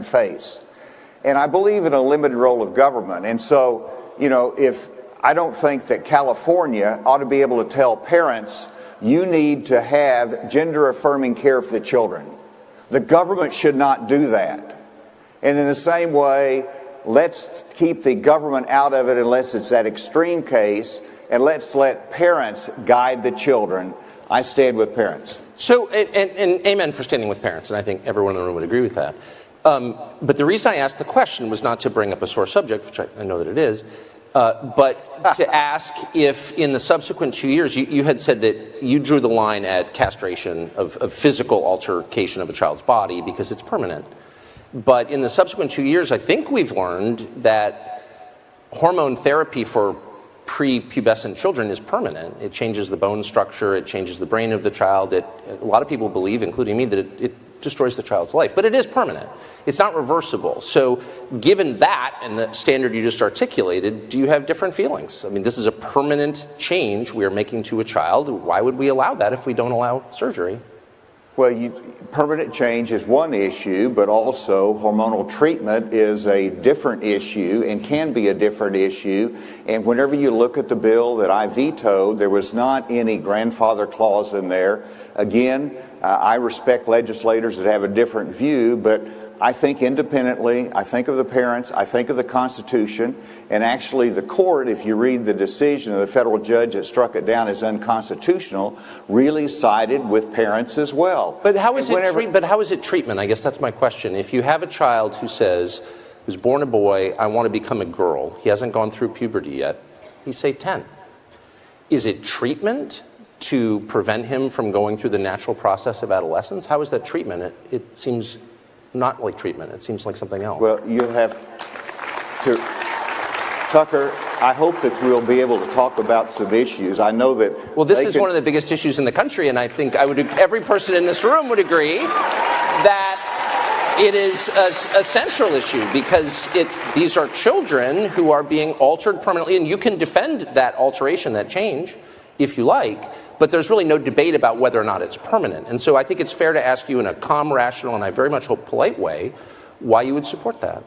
can face. And I believe in a limited role of government. And so, I don't think that California ought to be able to tell parents, you need to have gender-affirming care for the children. The government should not do that. And in the same way, let's keep the government out of it unless it's that extreme case, and let's let parents guide the children. I stand with parents. So, and amen for standing with parents, and I think everyone in the room would agree with that. But the reason I asked the question was not to bring up a sore subject, which I know that it is, but to ask if in the subsequent 2 years, you had said that you drew the line at castration of physical altercation of a child's body because it's permanent. But in the subsequent 2 years, I think we've learned that hormone therapy for prepubescent children is permanent. It changes the bone structure, it changes the brain of the child. A lot of people believe, including me, that it destroys the child's life. But it is permanent. It's not reversible. So given that and the standard you just articulated, do you have different feelings? I mean, this is a permanent change we are making to a child. Why would we allow that if we don't allow surgery? Well, permanent change is one issue, but also hormonal treatment is a different issue and can be a different issue. And whenever you look at the bill that I vetoed, there was not any grandfather clause in there. Again, I respect legislators that have a different view, but I think independently, I think of the parents, I think of the Constitution, and actually the court, if you read the decision of the federal judge that struck it down as unconstitutional, really sided with parents as well. But how is it treatment? I guess that's my question. If you have a child who says, who's born a boy, I want to become a girl, he hasn't gone through puberty yet, he's say 10. Is it treatment to prevent him from going through the natural process of adolescence? How is that treatment? It seems not like treatment. It seems like something else. Well, you'll have to, Tucker, I hope that we'll be able to talk about some issues. I know that... Well, this is one of the biggest issues in the country, and I think every person in this room would agree that it is a central issue because these are children who are being altered permanently, and you can defend that alteration, that change, if you like, but there's really no debate about whether or not it's permanent. And so I think it's fair to ask you in a calm, rational, and I very much hope polite way, why you would support that.